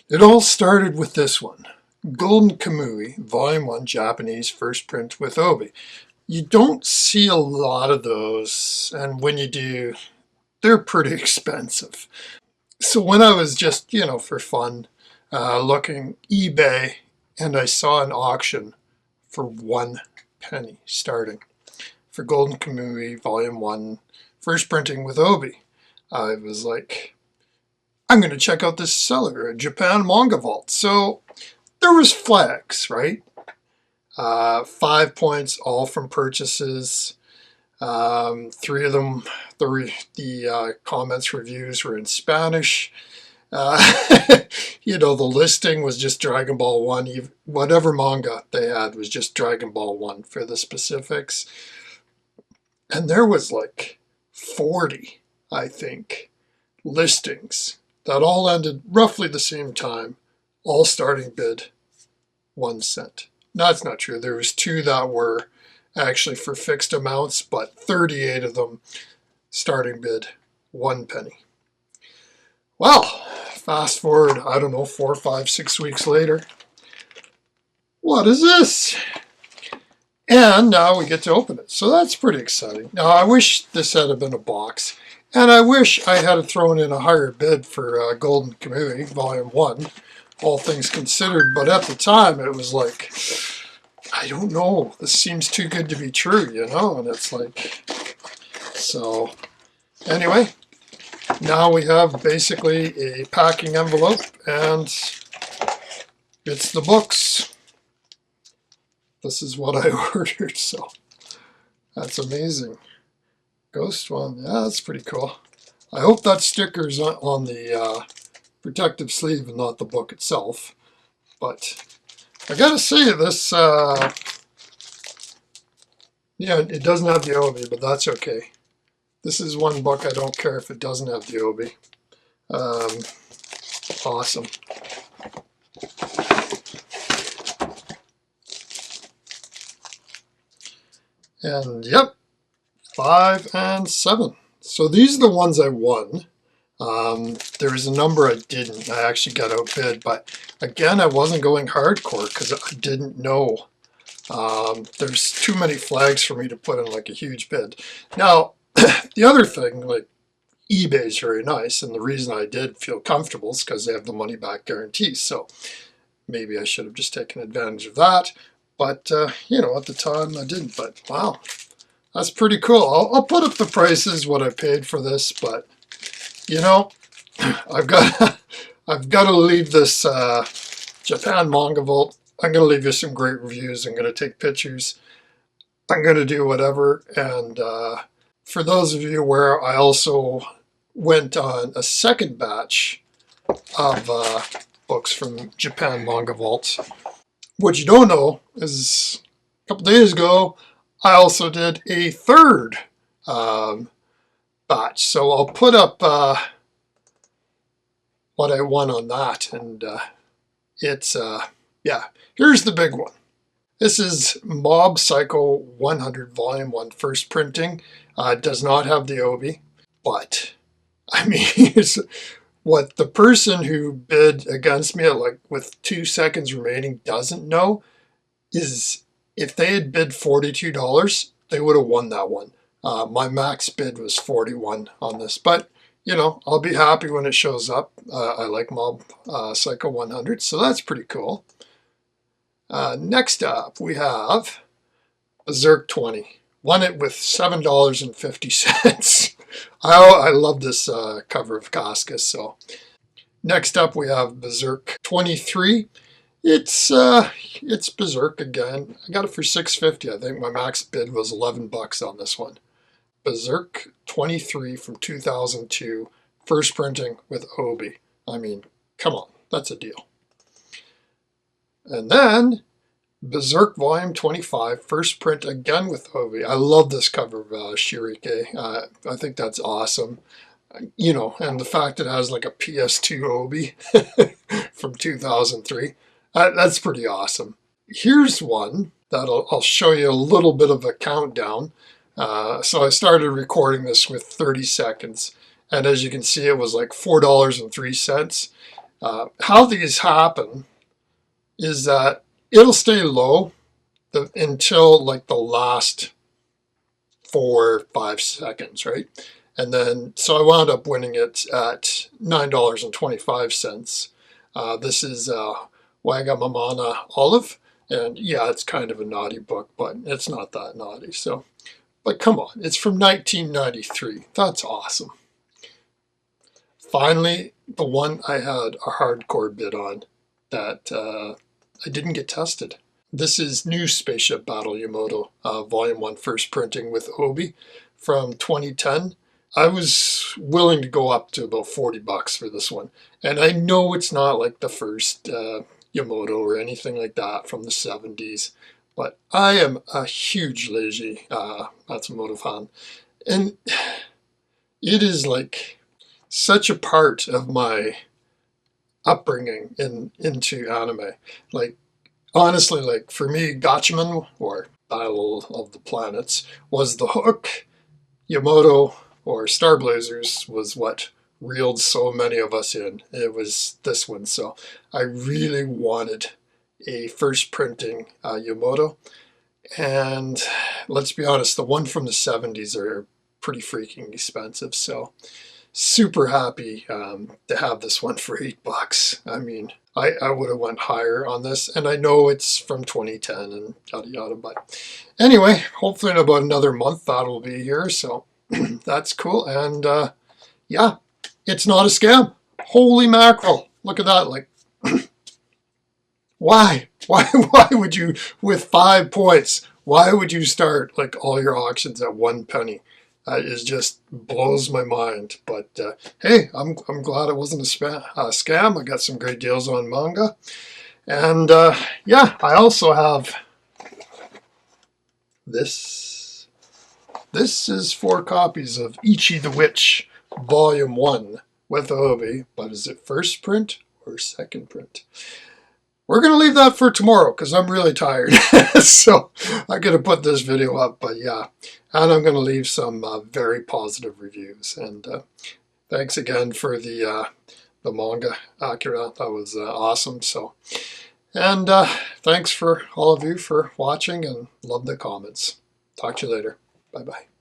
It all started with this one. Golden Kamui, Volume 1, Japanese, first print with Obi. You don't see a lot of those, and when you do, they're pretty expensive. So when I was just, for fun, looking eBay, and I saw an auction for 1 penny starting for Golden Kamui, Volume 1, first printing with Obi. I was like, I'm going to check out this seller at Japan Manga Vault. So there was flags, right? 5 points, all from purchases. 3 of them, the comments, reviews were in Spanish. The listing was just Dragon Ball 1. Whatever manga they had was just Dragon Ball 1 for the specifics. And there was like 40, I think, listings that all ended roughly the same time, all starting bid 1 cent. No, that's not true. There was 2 that were actually for fixed amounts, but 38 of them starting bid 1 penny. Well, fast forward, I don't know, 4, 5, 6 weeks later. What is this? And now we get to open it. So that's pretty exciting. Now, I wish this had been a box. And I wish I had thrown in a higher bid for Golden Kamui, Volume 1, all things considered. But at the time, it was like, I don't know. This seems too good to be true, And it's like, so anyway, now we have basically a packing envelope, and it's the books. This is what I ordered, so that's amazing. Ghost one, yeah, that's pretty cool. I hope that sticker's on the protective sleeve and not the book itself. But I gotta say, this, it doesn't have the Obi, but that's okay. This is one book I don't care if it doesn't have the Obi. Awesome. And yep, 5 and 7. So these are the ones I won. There was a number I didn't. I actually got outbid, but again, I wasn't going hardcore because I didn't know. There's too many flags for me to put in like a huge bid. Now, the other thing, like eBay is very nice, and the reason I did feel comfortable is because they have the money back guarantee. So maybe I should have just taken advantage of that. But, at the time I didn't. But, wow, that's pretty cool. I'll put up the prices, what I paid for this. But, I've got to leave this Japan Manga Vault. I'm going to leave you some great reviews. I'm going to take pictures. I'm going to do whatever. And for those of you where I also went on a second batch of books from Japan Manga Vault. What you don't know is a couple days ago, I also did a third batch. So I'll put up what I won on that. And it's, here's the big one. This is Mob Psycho 100 Volume 1 first printing. It does not have the Obi, but I mean, it's what the person who bid against me, like with 2 seconds remaining, doesn't know is if they had bid $42, they would have won that one. My max bid was 41 on this, but I'll be happy when it shows up. I like Mob Psycho 100, so that's pretty cool. Next up, we have Berserk 20. Won it with $7.50. I love this cover of Casca. So next up, we have Berserk 23. It's Berserk again. I got it for $6.50. I think my max bid was $11 on this one. Berserk 23 from 2002, first printing with Obi. I mean, come on, that's a deal. And then Berserk Volume 25, first print again with Obi. I love this cover of Shirike. I think that's awesome. And the fact it has like a PS2 Obi from 2003. That's pretty awesome. Here's one that I'll show you a little bit of a countdown. So I started recording this with 30 seconds. And as you can see, it was like $4.03. How these happen is that it'll stay low until like the last 4 or 5 seconds, right? And then, so I wound up winning it at $9.25. This is Wagamamana Olive. And yeah, it's kind of a naughty book, but it's not that naughty. So, but come on, it's from 1993. That's awesome. Finally, the one I had a hardcore bid on that I didn't get tested. This is New Spaceship Battle Yamoto, Volume 1 first printing with Obi from 2010. I was willing to go up to about $40 for this one. And I know it's not like the first Yamoto or anything like that from the 70s, but I am a huge Leiji Matsumoto fan. And it is like such a part of my upbringing into anime. Like, honestly, like for me, Gatchaman, or Battle of the Planets, was the hook. Yamoto, or Star Blazers, was what reeled so many of us in. It was this one. So I really wanted a first printing Yamoto. And let's be honest, the one from the 70s are pretty freaking expensive. So super happy to have this one for $8. I mean, I would have went higher on this, and I know it's from 2010 and yada yada, but anyway, hopefully in about another month that'll be here, so that's cool. And yeah, it's not a scam. Holy mackerel, look at that. Like, why would you, with 5 points, why would you start like all your auctions at 1 penny? It just blows my mind. But hey, I'm glad it wasn't a scam. I got some great deals on manga. And yeah, I also have this. This is 4 copies of Ichi the Witch, Volume 1 with Obi. But is it first print or second print? We're going to leave that for tomorrow because I'm really tired. So I'm going to put this video up, but yeah. And I'm going to leave some very positive reviews. And thanks again for the manga, Akira. That was awesome. So, and thanks for all of you for watching, and love the comments. Talk to you later. Bye-bye.